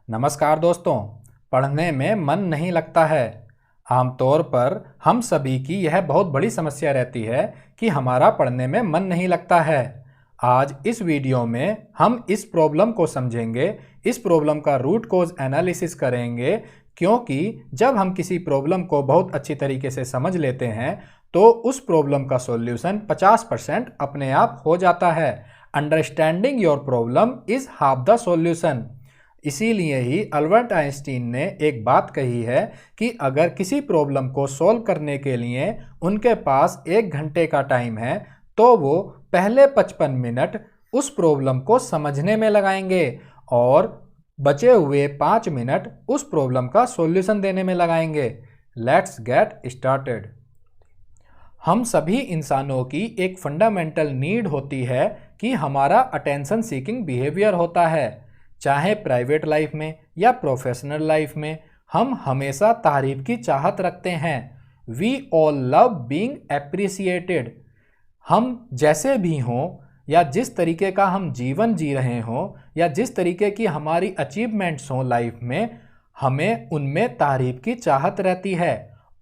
नमस्कार दोस्तों। पढ़ने में मन नहीं लगता है। आमतौर पर हम सभी की यह बहुत बड़ी समस्या रहती है कि हमारा पढ़ने में मन नहीं लगता है। आज इस वीडियो में हम इस प्रॉब्लम को समझेंगे, इस प्रॉब्लम का रूट कॉज एनालिसिस करेंगे, क्योंकि जब हम किसी प्रॉब्लम को बहुत अच्छी तरीके से समझ लेते हैं तो उस प्रॉब्लम का सॉल्यूशन 50% अपने आप हो जाता है। Understanding your problem is half the solution. इसीलिए ही अल्बर्ट आइंस्टीन ने एक बात कही है कि अगर किसी प्रॉब्लम को सॉल्व करने के लिए उनके पास 1 घंटे का टाइम है तो वो पहले 55 मिनट उस प्रॉब्लम को समझने में लगाएंगे और बचे हुए 5 मिनट उस प्रॉब्लम का सॉल्यूशन देने में लगाएंगे। Let's get started. हम सभी इंसानों की एक फंडामेंटल नीड होती है कि हमारा अटेंशन सीकिंग बिहेवियर होता है। चाहे प्राइवेट लाइफ में या प्रोफेशनल लाइफ में हम हमेशा तारीफ की चाहत रखते हैं। We all love being appreciated. हम जैसे भी हों या जिस तरीके का हम जीवन जी रहे हों या जिस तरीके की हमारी अचीवमेंट्स हों लाइफ में, हमें उनमें तारीफ की चाहत रहती है।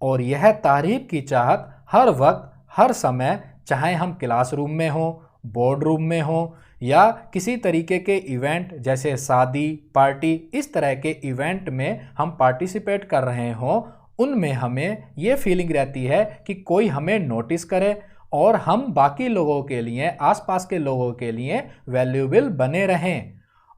और यह तारीफ की चाहत हर वक्त हर समय, चाहे हम क्लासरूम में हों, बोर्ड रूम में हों या किसी तरीके के इवेंट जैसे शादी, पार्टी, इस तरह के इवेंट में हम पार्टिसिपेट कर रहे हों, उनमें हमें ये फीलिंग रहती है कि कोई हमें नोटिस करे और हम बाकी लोगों के लिए, आसपास के लोगों के लिए वैल्यूएबल बने रहें।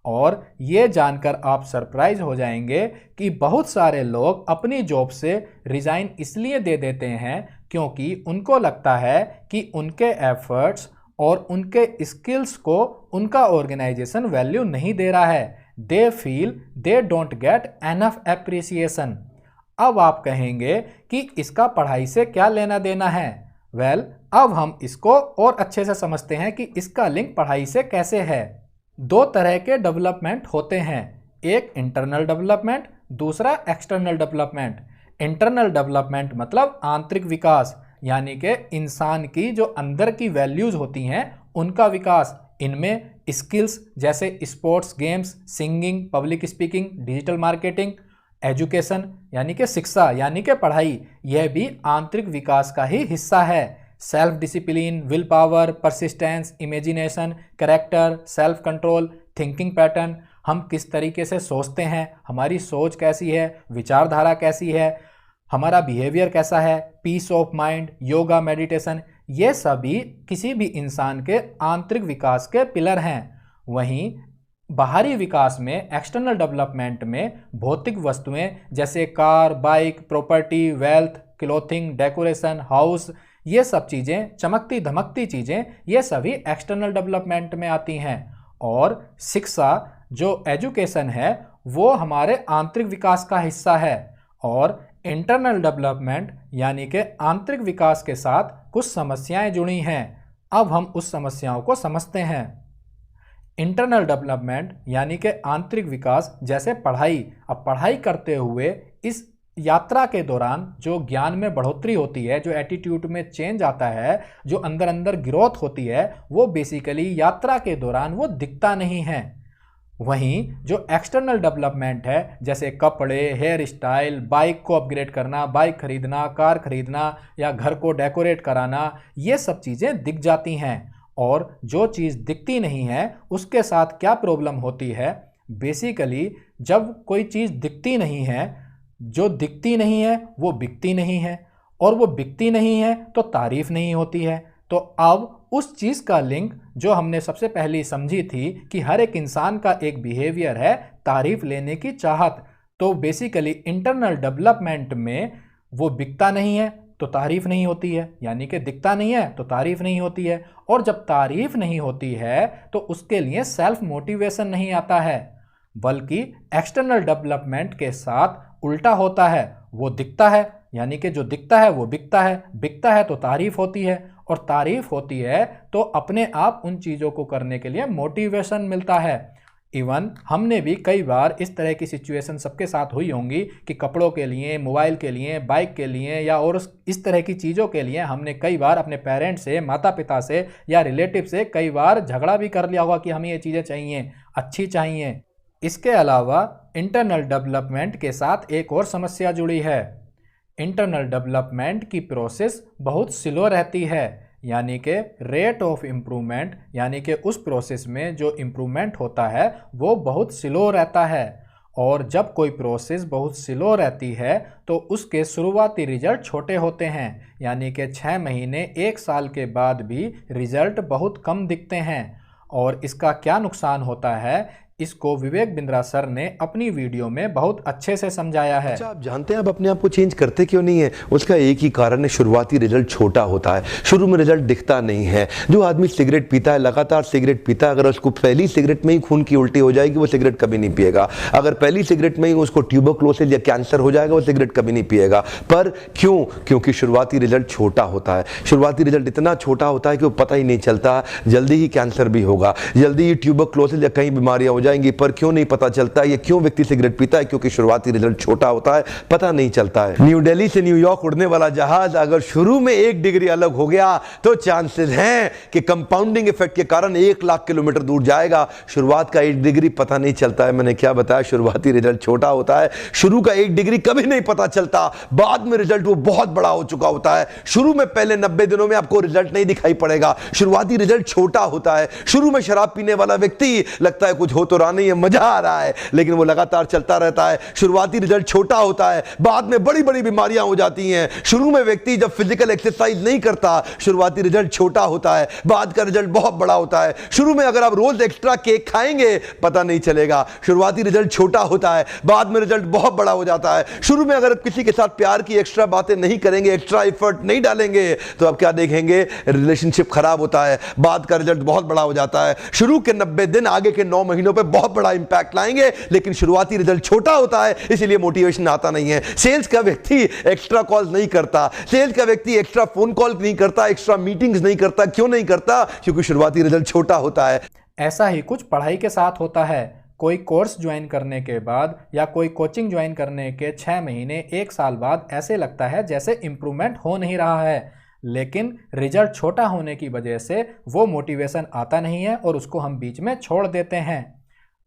और ये जानकर आप सरप्राइज हो जाएंगे कि बहुत सारे लोग अपनी जॉब से रिज़ाइन इसलिए दे देते हैं क्योंकि उनको लगता है कि उनके एफर्ट्स और उनके स्किल्स को उनका ऑर्गेनाइजेशन वैल्यू नहीं दे रहा है। They feel they don't get enough appreciation. अब आप कहेंगे कि इसका पढ़ाई से क्या लेना देना है। वेल, अब हम इसको और अच्छे से समझते हैं कि इसका लिंक पढ़ाई से कैसे है। 2 तरह के डेवलपमेंट होते हैं, एक इंटरनल डेवलपमेंट, दूसरा एक्सटर्नल डेवलपमेंट। इंटरनल डेवलपमेंट मतलब आंतरिक विकास, यानी कि इंसान की जो अंदर की वैल्यूज होती हैं उनका विकास। इनमें स्किल्स जैसे sports, games, singing, public speaking, digital marketing, education यानी कि शिक्षा यानी कि पढ़ाई, यह भी आंतरिक विकास का ही हिस्सा है। Self discipline, will power, persistence, imagination, character, self control, thinking pattern, हम किस तरीके से सोचते हैं, हमारी सोच कैसी है, विचारधारा कैसी है, हमारा बिहेवियर कैसा है, peace of mind, yoga, meditation, ये सभी किसी भी इंसान के आंतरिक विकास के पिलर हैं। वहीं बाहरी विकास में, एक्सटर्नल डेवलपमेंट में भौतिक वस्तुएं जैसे car, bike, property, wealth, clothing, decoration, house, ये सब चीज़ें, चमकती धमकती चीज़ें, ये सभी एक्सटर्नल डेवलपमेंट में आती हैं। और शिक्षा जो एजुकेशन है वो हमारे आंतरिक विकास का हिस्सा है। और इंटरनल डेवलपमेंट यानी कि आंतरिक विकास के साथ कुछ समस्याएं जुड़ी हैं। अब हम उस समस्याओं को समझते हैं। इंटरनल डेवलपमेंट यानी कि आंतरिक विकास, जैसे पढ़ाई। अब पढ़ाई करते हुए इस यात्रा के दौरान जो ज्ञान में बढ़ोतरी होती है, जो एटीट्यूड में चेंज आता है, जो अंदर अंदर ग्रोथ होती है, वो बेसिकली यात्रा के दौरान वो दिखता नहीं है। वहीं जो एक्सटर्नल डेवलपमेंट है जैसे कपड़े, हेयर स्टाइल, बाइक को अपग्रेड करना, बाइक खरीदना, कार खरीदना या घर को डेकोरेट कराना, ये सब चीज़ें दिख जाती हैं। और जो चीज़ दिखती नहीं है उसके साथ क्या प्रॉब्लम होती है, बेसिकली जब कोई चीज़ दिखती नहीं है, जो दिखती नहीं है वो बिकती नहीं है, और वो बिकती नहीं है तो तारीफ नहीं होती है। तो अब उस चीज़ का लिंक जो हमने सबसे पहले समझी थी कि हर एक इंसान का एक बिहेवियर है तारीफ लेने की चाहत, तो बेसिकली इंटरनल डेवलपमेंट में वो बिकता नहीं है तो तारीफ नहीं होती है, यानी कि दिखता नहीं है तो तारीफ नहीं होती है। और जब तारीफ नहीं होती है तो उसके लिए सेल्फ मोटिवेशन नहीं आता है, बल्कि एक्सटर्नल डेवलपमेंट के साथ उल्टा होता है। वो दिखता है, यानी कि जो दिखता है वो बिकता है, बिकता है तो तारीफ होती है, और तारीफ होती है तो अपने आप उन चीज़ों को करने के लिए मोटिवेशन मिलता है। इवन हमने भी कई बार इस तरह की सिचुएशन सबके साथ हुई होंगी कि कपड़ों के लिए, मोबाइल के लिए, बाइक के लिए या और इस तरह की चीज़ों के लिए हमने कई बार अपने पेरेंट्स से, माता पिता से या रिलेटिव से कई बार झगड़ा भी कर लिया होगा कि हमें ये चीज़ें चाहिए, अच्छी चाहिए। इसके अलावा इंटरनल डेवलपमेंट के साथ एक और समस्या जुड़ी है। इंटरनल डेवलपमेंट की प्रोसेस बहुत स्लो रहती है, यानी कि रेट ऑफ इम्प्रूवमेंट यानी कि उस प्रोसेस में जो इम्प्रूवमेंट होता है वो बहुत स्लो रहता है। और जब कोई प्रोसेस बहुत स्लो रहती है तो उसके शुरुआती रिजल्ट छोटे होते हैं, यानी कि 6 महीने 1 साल के बाद भी रिजल्ट बहुत कम दिखते हैं। और इसका क्या नुकसान होता है, इसको विवेक बिंद्रा सर ने अपनी वीडियो में बहुत अच्छे से समझाया है। अच्छा, आप जानते हैं आप अपने आप को चेंज करते क्यों नहीं है? उसका एक ही कारण है, शुरुआती रिजल्ट छोटा होता है, शुरू में रिजल्ट दिखता नहीं है। जो आदमी सिगरेट पीता है, लगातार सिगरेट पीता है, अगर उसको पहली सिगरेट में ही खून की उल्टी हो जाएगी वो सिगरेट कभी नहीं पिएगा। अगर पहली सिगरेट में ही उसको ट्यूबरक्लोसिस या कैंसर हो जाएगा वो सिगरेट कभी नहीं पिएगा। पर क्यों? क्योंकि शुरुआती रिजल्ट छोटा होता है। शुरुआती रिजल्ट इतना छोटा होता है कि वो पता ही नहीं चलता, जल्दी ही कैंसर भी होगा, जल्दी ही ट्यूबरक्लोसिस या कई बीमारियां हो जाएंगी। पर क्यों नहीं पता चलता? ये क्यों व्यक्ति सिगरेट पीता है? क्योंकि शुरुआती रिजल्ट छोटा होता है, पता नहीं चलता है। न्यू दिल्ली से न्यूयॉर्क उड़ने वाला जहाज अगर शुरू में 1 डिग्री अलग हो गया तो चांसेस हैं कि कंपाउंडिंग इफेक्ट के कारण 1 लाख किलोमीटर दूर जाएगा। शुरुआत का 1 डिग्री पता नहीं चलता है। मैंने क्या बताया? शुरुआती रिजल्ट छोटा होता है। शुरू का 1 डिग्री कभी नहीं पता चलता, बाद में रिजल्ट वो बहुत बड़ा हो चुका होता है। शुरू में पहले 90 दिनों में आपको रिजल्ट नहीं दिखाई पड़ेगा, शुरुआती रिजल्ट छोटा होता है। शुरू में शराब पीने वाला व्यक्ति लगता है कुछ हो तो रहा नहीं है, मजा आ रहा है, लेकिन वो लगातार चलता रहता है। शुरुआती रिजल्ट छोटा होता है, बाद में बड़ी बड़ी बीमारियां हो जाती हैं। शुरू में व्यक्ति जब फिजिकल एक्सरसाइज नहीं करता, शुरुआती रिजल्ट छोटा होता है, बाद का रिजल्ट बहुत बड़ा होता है। शुरू में अगर आप रोज एक्स्ट्रा केक खाएंगे पता नहीं चलेगा, शुरुआती रिजल्ट छोटा होता है, बाद में रिजल्ट बहुत बड़ा हो जाता है। शुरू में अगर किसी के साथ प्यार की एक्स्ट्रा बातें नहीं करेंगे, एक्स्ट्रा एफर्ट नहीं डालेंगे, तो आप क्या देखेंगे? रिलेशनशिप खराब होता है, बाद का रिजल्ट बहुत बड़ा हो जाता है। शुरू के 90 दिन आगे के 9 महीनों पे बहुत बड़ा इंपैक्ट लाएंगे, लेकिन शुरुआती रिजल्ट छोटा होता है, इसलिए मोटिवेशन आता नहीं है। सेल्स का व्यक्ति एक्स्ट्रा कॉल्स नहीं करता, सेल्स का व्यक्ति एक्स्ट्रा फोन कॉल नहीं करता, एक्स्ट्रा मीटिंग्स नहीं करता। क्यों नहीं करता? क्योंकि शुरुआती रिजल्ट छोटा होता है। ऐसा ही कुछ पढ़ाई के साथ होता है। कोई कोर्स ज्वाइन करने के बाद या कोई कोचिंग ज्वाइन करने के 6 महीने 1 साल बाद ऐसे लगता है जैसे इंप्रूवमेंट हो नहीं रहा है, लेकिन रिजल्ट छोटा होने की वजह से वो मोटिवेशन आता नहीं है और उसको हम बीच में छोड़ देते हैं।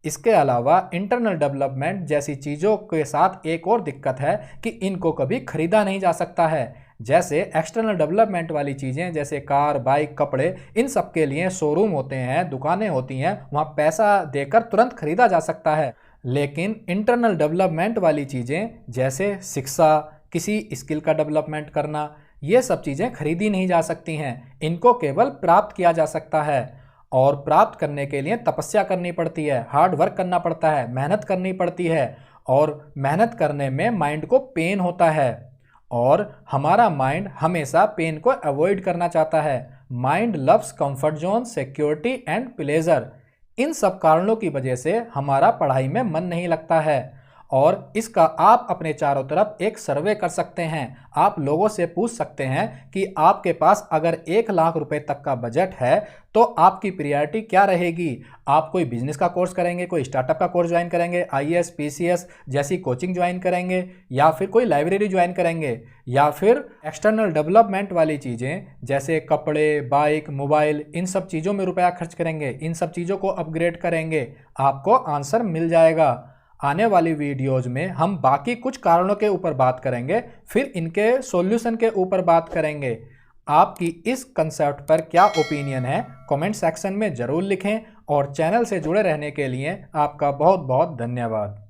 इसके अलावा इंटरनल डेवलपमेंट जैसी चीज़ों के साथ एक और दिक्कत है कि इनको कभी खरीदा नहीं जा सकता है। जैसे एक्सटर्नल डेवलपमेंट वाली चीज़ें जैसे कार, बाइक, कपड़े, इन सब के लिए शोरूम होते हैं, दुकानें होती हैं, वहाँ पैसा देकर तुरंत खरीदा जा सकता है। लेकिन इंटरनल डेवलपमेंट वाली चीज़ें जैसे शिक्षा, किसी स्किल का डेवलपमेंट करना, ये सब चीज़ें खरीदी नहीं जा सकती हैं। इनको केवल प्राप्त किया जा सकता है और प्राप्त करने के लिए तपस्या करनी पड़ती है, हार्ड वर्क करना पड़ता है, मेहनत करनी पड़ती है और मेहनत करने में माइंड को पेन होता है और हमारा माइंड हमेशा पेन को अवॉइड करना चाहता है। Mind loves comfort zone, security and pleasure. इन सब कारणों की वजह से हमारा पढ़ाई में मन नहीं लगता है और इसका आप अपने चारों तरफ एक सर्वे कर सकते हैं। आप लोगों से पूछ सकते हैं कि आपके पास अगर 1 लाख रुपए तक का बजट है तो आपकी प्रायोरिटी क्या रहेगी? आप कोई बिजनेस का कोर्स करेंगे, कोई स्टार्टअप का कोर्स ज्वाइन करेंगे, IAS, PCS जैसी कोचिंग ज्वाइन करेंगे, या फिर कोई लाइब्रेरी ज्वाइन करेंगे, या फिर एक्सटर्नल डेवलपमेंट वाली चीज़ें जैसे कपड़े, बाइक, मोबाइल, इन सब चीज़ों में रुपया खर्च करेंगे, इन सब चीज़ों को अपग्रेड करेंगे? आपको आंसर मिल जाएगा। आने वाली वीडियोज़ में हम बाकी कुछ कारणों के ऊपर बात करेंगे, फिर इनके सॉल्यूशन के ऊपर बात करेंगे। आपकी इस कंसेप्ट पर क्या ओपिनियन है कमेंट सेक्शन में ज़रूर लिखें और चैनल से जुड़े रहने के लिए आपका बहुत बहुत धन्यवाद।